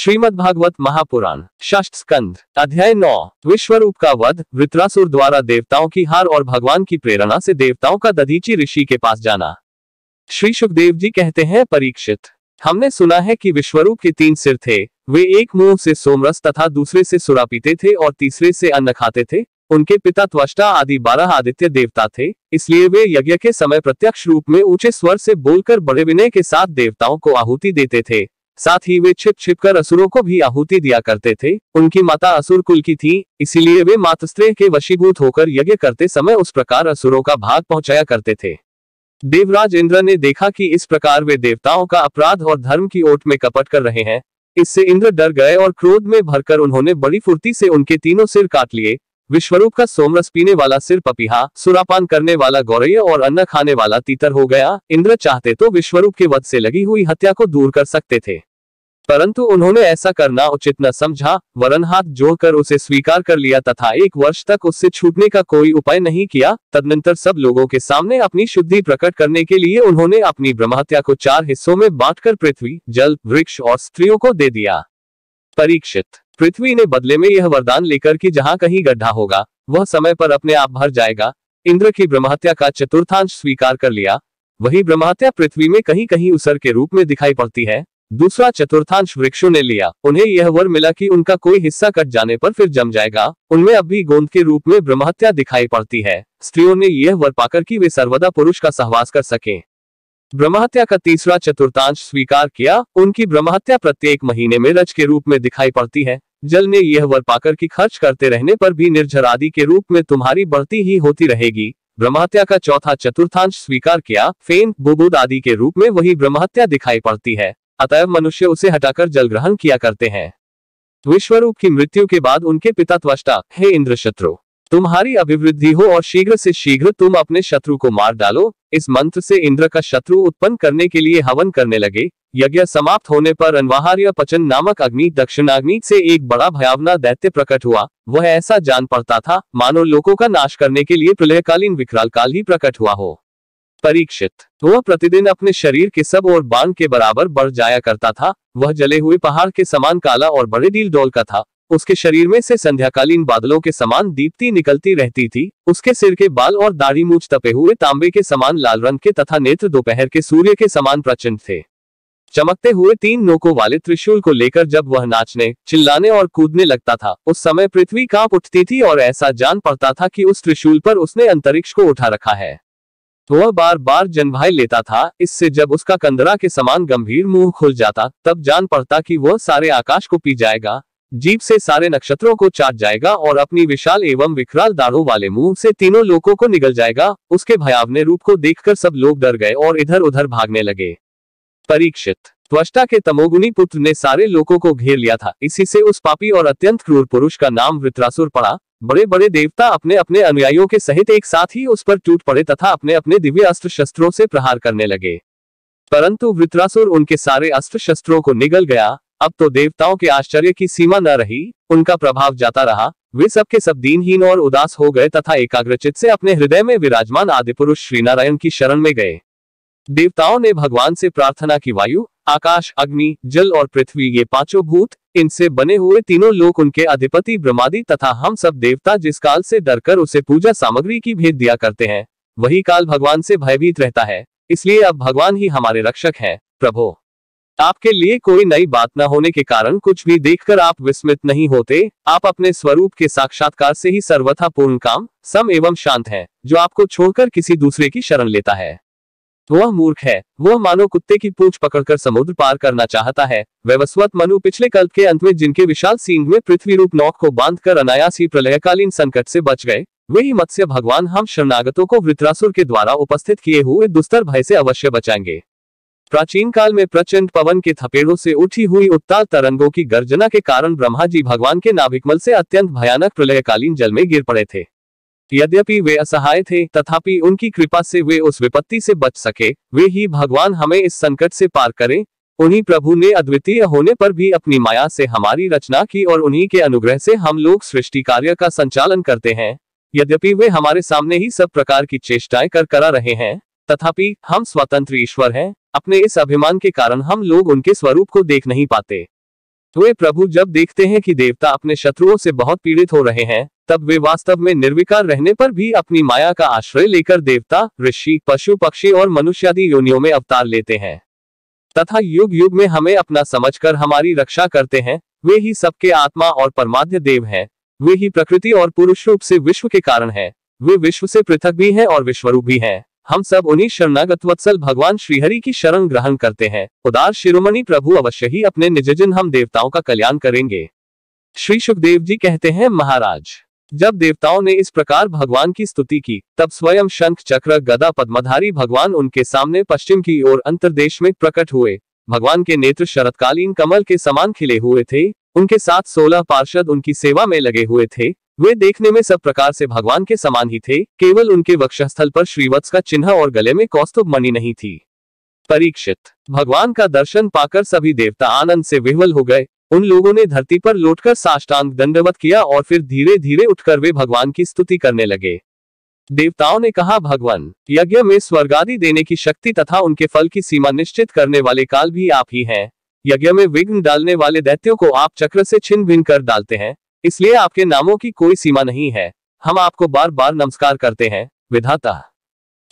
श्रीमद्भागवत महापुराण षष्ठ स्कंध अध्याय 9 विश्वरूप का वध। वृत्रासुर द्वारा देवताओं की हार और भगवान की प्रेरणा से देवताओं का दधीची ऋषि के पास जाना। श्री सुखदेव जी कहते हैं, परीक्षित, हमने सुना है कि विश्वरूप के 3 सिर थे। वे एक मुंह से सोमरस तथा दूसरे से सुरा पीते थे और तीसरे से अन्न खाते थे। उनके पिता त्वष्टा आदि 12 आदित्य देवता थे, इसलिए वे यज्ञ के समय प्रत्यक्ष रूप में ऊंचे स्वर से बोलकर बड़े विनय के साथ देवताओं को आहुति देते थे। साथ ही वे छिप छिप कर असुरों को भी आहुति दिया करते थे। उनकी माता असुर कुल की थी, इसीलिए वे मातस्त्रेय के वशीभूत होकर यज्ञ करते समय उस प्रकार असुरों का भाग पहुंचाया करते थे। देवराज इंद्र ने देखा कि इस प्रकार वे देवताओं का अपराध और धर्म की ओट में कपट कर रहे हैं। इससे इंद्र डर गए और क्रोध में भरकर उन्होंने बड़ी फुर्ती से उनके तीनों सिर काट लिए। विश्वरूप का सोमरस पीने वाला सिर पपीहा, सुरापान करने वाला गौरय और अन्न खाने वाला तीतर हो गया। इंद्र चाहते तो विश्वरूप के वध से लगी हुई हत्या को दूर कर सकते थे, परंतु उन्होंने ऐसा करना उचित न समझा, वरन हाथ जोड़कर उसे स्वीकार कर लिया तथा 1 वर्ष तक उससे छूटने का कोई उपाय नहीं किया। तदनंतर सब लोगों के सामने अपनी शुद्धि प्रकट करने के लिए उन्होंने अपनी ब्रह्महत्या को 4 हिस्सों में बांटकर पृथ्वी, जल, वृक्ष और स्त्रियों को दे दिया। परीक्षित, पृथ्वी ने बदले में यह वरदान लेकर कि जहां कहीं गड्ढा होगा वह समय पर अपने आप भर जाएगा। इंद्र की ब्रह्महत्या का चतुर्थांश स्वीकार कर लिया। वही ब्रह्महत्या पृथ्वी में कहीं कहीं उसर के रूप में दिखाई पड़ती है। दूसरा चतुर्थांश वृक्षों ने लिया। उन्हें यह वर मिला कि उनका कोई हिस्सा कट जाने पर फिर जम जाएगा। उनमें अब भी गोंद के रूप में ब्रह्महत्या दिखाई पड़ती है। स्त्रियों ने यह वर पाकर कि वे सर्वदा पुरुष का सहवास कर सकें। ब्रह्महत्या का तीसरा चतुर्थांश स्वीकार किया। उनकी ब्रह्महत्या प्रत्येक महीने में रज के रूप में दिखाई पड़ती है। जल ने यह वर पाकर कि खर्च करते रहने पर भी निर्झर आदि के रूप में तुम्हारी बढ़ती ही होती रहेगी। ब्रह्महत्या का चौथा चतुर्थांश स्वीकार किया। फेन, बुबुद आदि के रूप में वही ब्रह्महत्या दिखाई पड़ती है, अतएव मनुष्य उसे हटाकर जल ग्रहण किया करते हैं। विश्वरूप की मृत्यु के बाद उनके पिता त्वष्टा, हे इंद्र शत्रु, तुम्हारी अभिवृद्धि हो और शीघ्र से शीघ्र तुम अपने शत्रु को मार डालो। इस मंत्र से इंद्र का शत्रु उत्पन्न करने के लिए हवन करने लगे। यज्ञ समाप्त होने पर अनवाहार्य पचन नामक अग्नि, दक्षिणाग्नि से एक बड़ा भयावना दैत्य प्रकट हुआ। वह ऐसा जान पड़ता था मानो लोगों का नाश करने के लिए प्रलयकालीन विकराल काल ही प्रकट हुआ हो। परीक्षित, वह प्रतिदिन अपने शरीर के सब और बाण के बराबर बढ़ जाया करता था। वह जले हुए पहाड़ के समान काला और बड़े डील डोल का था। उसके शरीर में से संध्याकालीन बादलों के समान दीप्ति निकलती रहती थी। उसके सिर के बाल और दाढ़ी मूछ तपे हुए तांबे के समान लाल रंग के तथा नेत्र दोपहर के सूर्य के समान प्रचंड थे। चमकते हुए 3 नोकों वाले त्रिशूल को लेकर जब वह नाचने, चिल्लाने और कूदने लगता था, उस समय पृथ्वी कांप उठती थी और ऐसा जान पड़ता था कि उस त्रिशूल पर उसने अंतरिक्ष को उठा रखा है। वह बार बार जन्भाई लेता था। इससे जब उसका कंदरा के समान गंभीर मुंह खुल जाता तब जान पड़ता कि वह सारे आकाश को पी जाएगा, जीभ से सारे नक्षत्रों को चाट जाएगा और अपनी विशाल एवं विकराल दाढ़ों वाले मुंह से तीनों लोकों को निगल जाएगा। उसके भयावने रूप को देखकर सब लोग डर गए और इधर उधर भागने लगे। परीक्षित, त्वष्टा के तमोगुनी पुत्र ने सारे लोकों को घेर लिया था। इसी से उस पापी और अत्यंत क्रूर पुरुष का नाम वृत्रासुर पड़ा। बड़े बड़े देवता अपने अपने अनुयायियों के सहित एक साथ ही उस पर टूट पड़े तथा अपने अपने दिव्य अस्त्र शस्त्रों से प्रहार करने लगे, परंतु वृत्रासुर उनके सारे अस्त्र शस्त्रों को निगल गया। अब तो देवताओं के आश्चर्य की सीमा न रही, उनका प्रभाव जाता रहा। वे सबके सब दीनहीन और उदास हो गए तथा एकाग्रचित से अपने हृदय में विराजमान आदिपुरुष श्रीनारायण की शरण में गए। देवताओं ने भगवान से प्रार्थना की, वायु, आकाश, अग्नि, जल और पृथ्वी, ये 5 भूत, इनसे बने हुए तीनों लोक, उनके अधिपति ब्रह्मादि तथा हम सब देवता जिस काल से डरकर उसे पूजा सामग्री की भेंट दिया करते हैं, वही काल भगवान से भयभीत रहता है। इसलिए अब भगवान ही हमारे रक्षक हैं। प्रभो, आपके लिए कोई नई बात न होने के कारण कुछ भी देखकर आप विस्मित नहीं होते। आप अपने स्वरूप के साक्षात्कार से ही सर्वथा पूर्ण काम, सम एवं शांत हैं। जो आपको छोड़कर किसी दूसरे की शरण लेता है वह मूर्ख है। वह मानो कुत्ते की पूंछ पकड़कर समुद्र पार करना चाहता है। वैवस्वत मनु पिछले कल्प के अंत में जिनके विशाल सींग में पृथ्वी रूप नौक को बांधकर अनायास ही प्रलयकालीन संकट से बच गए, वही मत्स्य भगवान हम शरणागतों को वृत्रासुर के द्वारा उपस्थित किए हुए दुस्तर भय से अवश्य बचाएंगे। प्राचीन काल में प्रचंड पवन के थपेड़ों से उठी हुई उत्ताल तरंगों की गर्जना के कारण ब्रह्मा जी भगवान के नाभिकमल से अत्यंत भयानक प्रलयकालीन जल में गिर पड़े थे। यद्यपि वे असहाय थे, तथापि उनकी कृपा से वे उस विपत्ति से बच सके। वे ही भगवान हमें इस संकट से पार करें। उन्हीं प्रभु ने अद्वितीय होने पर भी अपनी माया से हमारी रचना की और उन्हीं के अनुग्रह से हम लोग सृष्टि कार्य का संचालन करते हैं। यद्यपि वे हमारे सामने ही सब प्रकार की चेष्टाएं कर करा रहे हैं, तथापि हम स्वतंत्र ईश्वर हैं। अपने इस अभिमान के कारण हम लोग उनके स्वरूप को देख नहीं पाते। वे प्रभु जब देखते हैं कि देवता अपने शत्रुओं से बहुत पीड़ित हो रहे हैं, तब वे वास्तव में निर्विकार रहने पर भी अपनी माया का आश्रय लेकर देवता, ऋषि, पशु, पक्षी और मनुष्यादि योनियों में अवतार लेते हैं तथा युग युग में हमें अपना समझकर हमारी रक्षा करते हैं। वे ही सबके आत्मा और परमाद्य देव हैं। वे ही प्रकृति और पुरुष रूप से विश्व के कारण हैं। वे विश्व से पृथक भी हैं और विश्वरूप भी हैं। हम सब उन्हीं शरणागत वत्सल भगवान श्रीहरि की शरण ग्रहण करते हैं। उदार शिरोमणि प्रभु अवश्य ही अपने निजजन हम देवताओं का कल्याण करेंगे। श्री सुखदेव जी कहते हैं, महाराज, जब देवताओं ने इस प्रकार भगवान की स्तुति की, तब स्वयं शंख चक्र गदा पद्मधारी भगवान उनके सामने पश्चिम की ओर अंतर्देश में प्रकट हुए। भगवान के नेत्र शरतकालीन कमल के समान खिले हुए थे। उनके साथ 16 पार्षद उनकी सेवा में लगे हुए थे। वे देखने में सब प्रकार से भगवान के समान ही थे, केवल उनके वक्षस्थल पर श्रीवत्स का चिन्ह और गले में कौस्तुभ मणि नहीं थी। परीक्षित, भगवान का दर्शन पाकर सभी देवता आनंद से विह्वल हो गए। उन लोगों ने धरती पर लौटकर साष्टांग दंडवत किया और फिर धीरे धीरे उठकर वे भगवान की स्तुति करने लगे। देवताओं ने कहा, भगवान, यज्ञ में स्वर्ग आदि देने की शक्ति तथा उनके फल की सीमा निश्चित करने वाले काल भी आप ही हैं। यज्ञ में विघ्न डालने वाले दैत्यों को आप चक्र से छिन्न भिन्न कर डालते हैं, इसलिए आपके नामों की कोई सीमा नहीं है। हम आपको बार बार नमस्कार करते हैं, विधाता।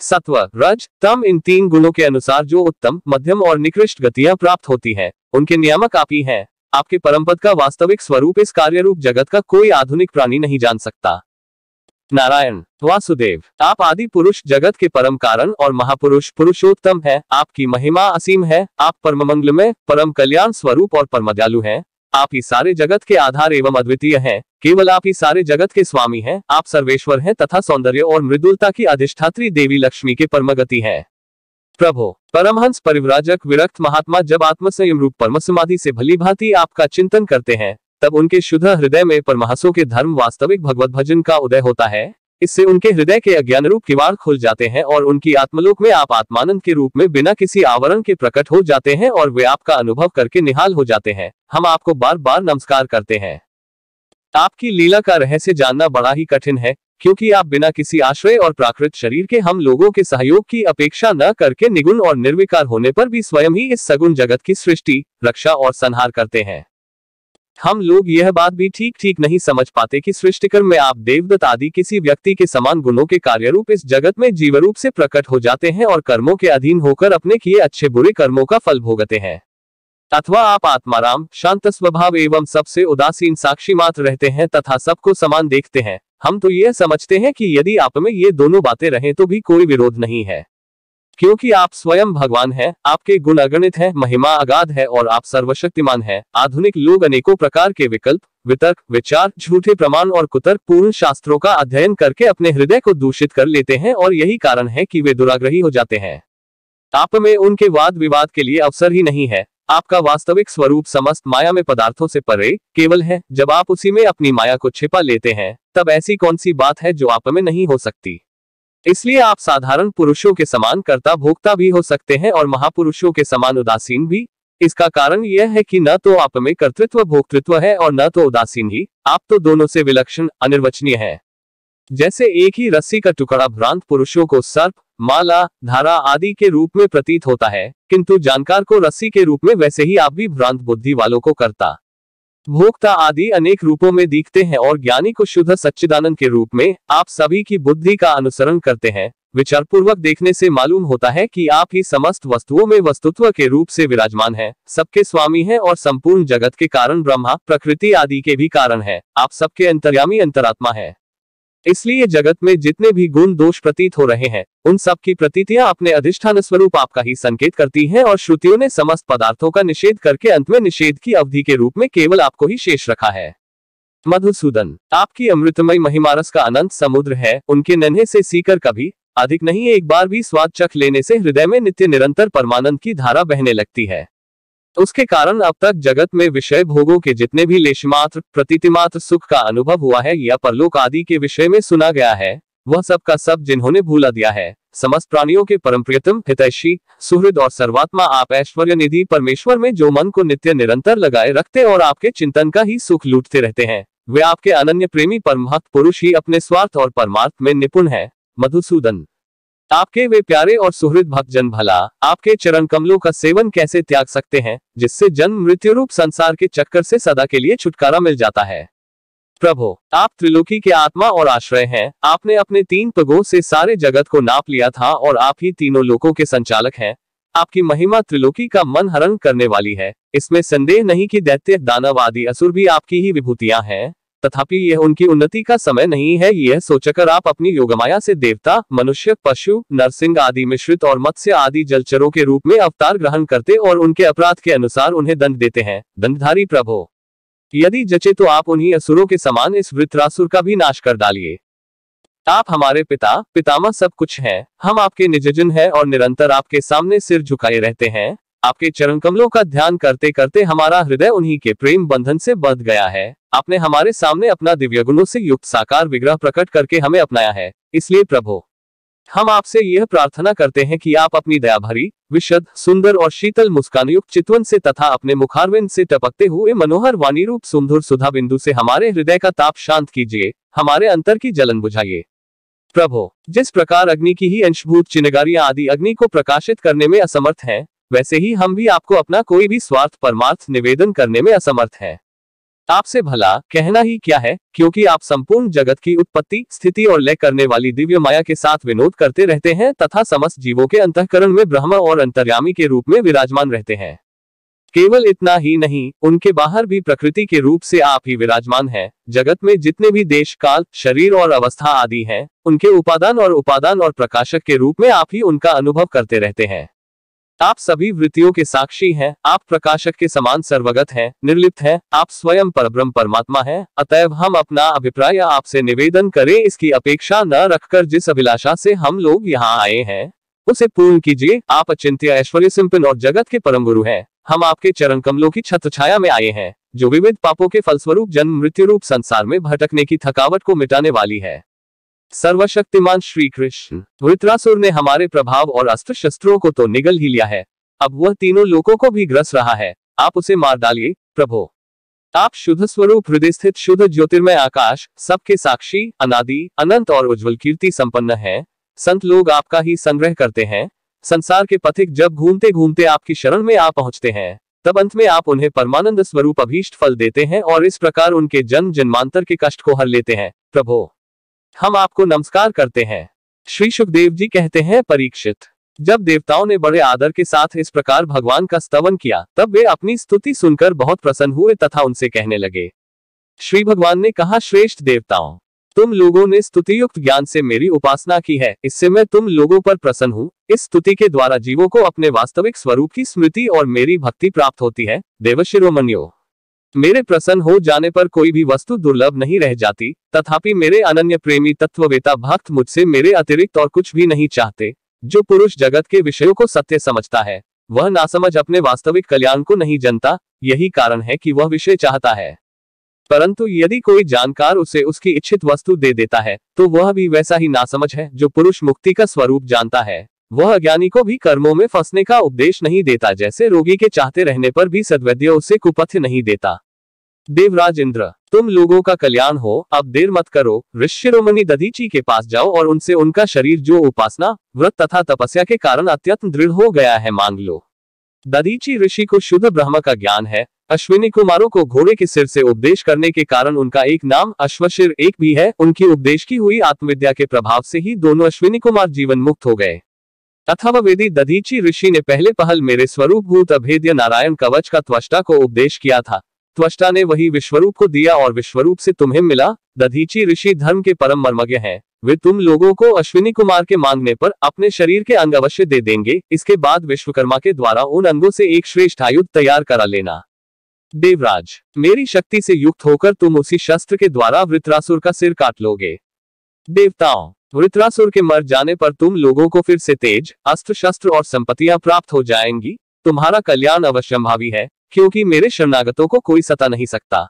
सत्व, रज, तम, इन 3 गुणों के अनुसार जो उत्तम, मध्यम और निकृष्ट गतियां प्राप्त होती हैं, उनके नियामक आप ही हैं। आपके परमपद का वास्तविक स्वरूप इस कार्यरूप जगत का कोई आधुनिक प्राणी नहीं जान सकता। नारायण, वासुदेव, आप आदि पुरुष, जगत के परम कारण और महापुरुष, पुरुषोत्तम है। आपकी महिमा असीम है। आप परम मंगलमय, परम कल्याण स्वरूप और परम दयालु हैं। आप ही सारे जगत के आधार एवं अद्वितीय हैं। केवल आप ही सारे जगत के स्वामी हैं। आप सर्वेश्वर हैं तथा सौंदर्य और मृदुलता की अधिष्ठात्री देवी लक्ष्मी के परमगति है। प्रभु, परमहंस, परिव्राजक, विरक्त महात्मा जब आत्मसंयम रूप परम समाधि से भली भांति आपका चिंतन करते हैं, तब उनके शुद्ध हृदय में परमहंसों के धर्म वास्तविक भगवत भजन का उदय होता है। इससे उनके हृदय के अज्ञान रूप किवाड़ खुल जाते हैं और उनकी आत्मलोक में आप आत्मानंद के रूप में बिना किसी आवरण के प्रकट हो जाते हैं और वे आपका अनुभव करके निहाल हो जाते हैं। हम आपको बार बार नमस्कार करते हैं। आपकी लीला का रहस्य जानना बड़ा ही कठिन है, क्योंकि आप बिना किसी आश्रय और प्राकृत शरीर के हम लोगों के सहयोग की अपेक्षा न करके निगुण और निर्विकार होने पर भी स्वयं ही इस सगुण जगत की सृष्टि, रक्षा और संहार करते हैं। हम लोग यह बात भी ठीक ठीक नहीं समझ पाते कि सृष्टिकर्म में आप देवदत्त आदि किसी व्यक्ति के समान गुणों के कार्यरूप इस जगत में जीवरूप से प्रकट हो जाते हैं और कर्मों के अधीन होकर अपने किए अच्छे बुरे कर्मों का फल भोगते हैं। अथवा आप आत्माराम, शांत स्वभाव एवं सबसे उदासीन साक्षी मात्र रहते हैं तथा सबको समान देखते हैं। हम तो यह समझते हैं कि यदि आप में ये दोनों बातें रहें तो भी कोई विरोध नहीं है, क्योंकि आप स्वयं भगवान हैं। आपके गुण अगणित हैं, महिमा अगाध है और आप सर्वशक्तिमान हैं। आधुनिक लोग अनेकों प्रकार के विकल्प, वितर्क, विचार, झूठे प्रमाण और कुतर्क पूर्ण शास्त्रों का अध्ययन करके अपने हृदय को दूषित कर लेते हैं और यही कारण है कि वे दुराग्रही हो जाते हैं। आप में उनके वाद विवाद के लिए अवसर ही नहीं है। आपका वास्तविक स्वरूप समस्त माया में पदार्थों से परे केवल है। जब आप उसी में अपनी माया को छिपा लेते हैं, तब ऐसी कौन सी बात है जो आप में नहीं हो सकती। इसलिए आप साधारण पुरुषों के समान कर्ता भोक्ता भी हो सकते हैं और महापुरुषों के समान उदासीन भी। इसका कारण यह है कि न तो आप में कर्तृत्व भोक्तृत्व है और न तो उदासीन ही। आप तो दोनों से विलक्षण, अनिर्वचनीय है। जैसे एक ही रस्सी का टुकड़ा भ्रांत पुरुषों को सर्प, माला, धारा आदि के रूप में प्रतीत होता है, किंतु जानकार को रस्सी के रूप में, वैसे ही आप भी भ्रांत बुद्धि वालों को कर्ता भोक्ता आदि अनेक रूपों में दिखते हैं और ज्ञानी को शुद्ध सच्चिदानंद के रूप में। आप सभी की बुद्धि का अनुसरण करते हैं। विचार पूर्वक देखने से मालूम होता है कि आप ही समस्त वस्तुओं में वस्तुत्व के रूप से विराजमान हैं, सबके स्वामी हैं और संपूर्ण जगत के कारण ब्रह्मा, प्रकृति आदि के भी कारण हैं। आप सबके अंतर्यामी अंतरात्मा है। इसलिए जगत में जितने भी गुण दोष प्रतीत हो रहे हैं, उन सब की प्रतीतियां अपने अधिष्ठान स्वरूप आपका ही संकेत करती हैं और श्रुतियों ने समस्त पदार्थों का निषेध करके अंत में निषेध की अवधि के रूप में केवल आपको ही शेष रखा है। मधुसूदन, आपकी अमृतमय महिमारस का अनंत समुद्र है। उनके नन्हे से सीकर कभी अधिक नहीं, एक बार भी स्वाद चख लेने से हृदय में नित्य निरंतर परमानंद की धारा बहने लगती है। उसके कारण अब तक जगत में विषय भोगों के जितने भी लेशमात्र, प्रतीतिमात्र सुख का अनुभव हुआ है या परलोक आदि के विषय में सुना गया है, वह सब का सब जिन्होंने भूला दिया है। समस्त प्राणियों के परम प्रियतम, हितैषी, सुहृद और सर्वात्मा आप ऐश्वर्य निधि परमेश्वर में जो मन को नित्य निरंतर लगाए रखते और आपके चिंतन का ही सुख लूटते रहते हैं, वे आपके अनन्य प्रेमी परमभक्त पुरुष ही अपने स्वार्थ और परमार्थ में निपुण है। मधुसूदन, आपके वे प्यारे और सुहृद भक्तजन भला आपके चरण कमलों का सेवन कैसे त्याग सकते हैं, जिससे जन्म मृत्यु रूप संसार के चक्कर से सदा के लिए छुटकारा मिल जाता है। प्रभु, आप त्रिलोकी के आत्मा और आश्रय हैं। आपने अपने 3 पगों से सारे जगत को नाप लिया था और आप ही तीनों लोकों के संचालक हैं। आपकी महिमा त्रिलोकी का मन हरण करने वाली है। इसमें संदेह नहीं कि दैत्य, दानव आदि असुर भी आपकी ही विभूतियां हैं। तथापि यह उनकी उन्नति का समय नहीं है, यह सोचकर आप अपनी योगमाया से देवता, मनुष्य, पशु, नरसिंह आदि मिश्रित और मत्स्य आदि जलचरों के रूप में अवतार ग्रहण करते और उनके अपराध के अनुसार उन्हें दंड देते हैं। दंडधारी प्रभु, यदि जचे तो आप उन्हीं असुरों के समान इस वृत्रासुर का भी नाश कर डालिए। आप हमारे पिता, पितामह सब कुछ हैं। हम आपके निजजन हैं और निरंतर आपके सामने सिर झुकाए रहते हैं। आपके चरण कमलों का ध्यान करते करते हमारा हृदय उन्हीं के प्रेम बंधन से बंध गया है। आपने हमारे सामने अपना दिव्य गुणों से युक्त साकार विग्रह प्रकट करके हमें अपनाया है। इसलिए प्रभु, हम आपसे यह प्रार्थना करते हैं कि आप अपनी दया भरी, विशद, सुंदर और शीतल मुस्कान युक्त चितवन से तथा अपने मुखारविंद से टपकते हुए मनोहर वाणी रूप सुमधुर सुधा बिंदु से हमारे हृदय का ताप शांत कीजिए, हमारे अंतर की जलन बुझाइए। प्रभु, जिस प्रकार अग्नि की ही अंशभूत चिनगारियां आदि अग्नि को प्रकाशित करने में असमर्थ हैं, वैसे ही हम भी आपको अपना कोई भी स्वार्थ परमार्थ निवेदन करने में असमर्थ हैं। आपसे भला कहना ही क्या है, क्योंकि आप संपूर्ण जगत की उत्पत्ति, स्थिति और लय करने वाली दिव्य माया के साथ विनोद करते रहते हैं तथा समस्त जीवों के अंतःकरण में ब्रह्म और अंतर्यामी के रूप में विराजमान रहते हैं। केवल इतना ही नहीं, उनके बाहर भी प्रकृति के रूप से आप ही विराजमान हैं। जगत में जितने भी देश, काल, शरीर और अवस्था आदि हैं, उनके उपादान और प्रकाशक के रूप में आप ही उनका अनुभव करते रहते हैं। आप सभी वृत्तियों के साक्षी हैं। आप प्रकाशक के समान सर्वगत हैं, निर्लिप्त हैं। आप स्वयं परब्रह्म परमात्मा हैं। अतएव हम अपना अभिप्राय आपसे निवेदन करें, इसकी अपेक्षा न रखकर जिस अभिलाषा से हम लोग यहाँ आए हैं उसे पूर्ण कीजिए। आप अचिंत्य, ऐश्वर्य संपन्न और जगत के परम गुरु हैं। हम आपके चरण कमलों की छत्र छाया में आए हैं, जो विविध पापों के फलस्वरूप जन्म मृत्यु रूप संसार में भटकने की थकावट को मिटाने वाली है। सर्वशक्तिमान श्री कृष्ण, वृत्रासुर ने हमारे प्रभाव और अस्त्र शस्त्रों को तो निगल ही लिया है, अब वह तीनों लोकों को भी ग्रस रहा है। आप उसे मार डालिए प्रभु। आप शुद्ध स्वरूप, हृदय स्थित शुद्ध ज्योतिर्मय आकाश, सबके साक्षी, अनादि, अनंत और उज्ज्वल कीर्ति संपन्न है। संत लोग आपका ही संग्रह करते हैं। संसार के पथिक जब घूमते घूमते आपकी शरण में आ पहुंचते हैं, तब अंत में आप उन्हें परमानंद स्वरूप अभीष्ट फल देते हैं और इस प्रकार उनके जन्म जन्मांतर के कष्ट को हर लेते हैं। प्रभु, हम आपको नमस्कार करते हैं। श्री सुखदेव जी कहते हैं, परीक्षित, जब देवताओं ने बड़े आदर के साथ इस प्रकार भगवान का स्तवन किया, तब वे अपनी स्तुति सुनकर बहुत प्रसन्न हुए तथा उनसे कहने लगे। श्री भगवान ने कहा, श्रेष्ठ देवताओं, तुम लोगों ने स्तुति युक्त ज्ञान से मेरी उपासना की है, इससे मैं तुम लोगों पर प्रसन्न हूँ। इस स्तुति के द्वारा जीवों को अपने वास्तविक स्वरूप की स्मृति और मेरी भक्ति प्राप्त होती है। देवशिरोमणियों, मेरे प्रसन्न हो जाने पर कोई भी वस्तु दुर्लभ नहीं रह जाती। तथापि मेरे अनन्य प्रेमी तत्ववेता भक्त मुझसे मेरे अतिरिक्त और कुछ भी नहीं चाहते। जो पुरुष जगत के विषयों को सत्य समझता है, वह नासमझ अपने वास्तविक कल्याण को नहीं जानता। यही कारण है कि वह विषय चाहता है। परंतु यदि कोई जानकार उसे उसकी इच्छित वस्तु दे देता है, तो वह भी वैसा ही नासमझ है। जो पुरुष मुक्ति का स्वरूप जानता है, वह अज्ञानी को भी कर्मों में फंसने का उपदेश नहीं देता, जैसे रोगी के चाहते रहने पर भी सद्वैद्य उसे कुपथ्य नहीं देता। देवराज इंद्र, तुम लोगों का कल्याण हो, अब देर मत करो। ऋषिरोमणि दधीची के पास जाओ और उनसे उनका शरीर जो उपासना, व्रत तथा तपस्या के कारण अत्यंत दृढ़ हो गया है, मांग लो। दधीची ऋषि को शुद्ध ब्रह्म का ज्ञान है। अश्विनी कुमारों को घोड़े के सिर से उपदेश करने के कारण उनका एक नाम अश्वशिर एक भी है। उनकी उपदेश की हुई आत्मविद्या के प्रभाव से ही दोनों अश्विनी कुमार जीवन मुक्त हो गए। अथर्ववेदी दधीची ऋषि ने पहले पहल मेरे स्वरूप भूत अभेद्य नारायण कवच का त्वष्टा को उपदेश किया था। त्वष्टा ने वही विश्वरूप को दिया और विश्वरूप से तुम्हें मिला। दधीची ऋषि धर्म के परम मर्मज्ञ हैं। वे तुम लोगों को अश्विनी कुमार के मांगने पर अपने शरीर के अंग अवश्य दे देंगे। इसके बाद विश्वकर्मा के द्वारा उन अंगों से एक श्रेष्ठ आयुध तैयार करा लेना। देवराज, मेरी शक्ति से युक्त होकर तुम उसी शस्त्र के द्वारा वृत्रासुर का सिर काट लोगे। देवताओं, वृत्रासुर के मर जाने पर तुम लोगों को फिर से तेज, अस्त्र शस्त्र और संपत्तियां प्राप्त हो जाएंगी। तुम्हारा कल्याण अवश्यंभावी है, क्योंकि मेरे शरणागतों को कोई सता नहीं सकता।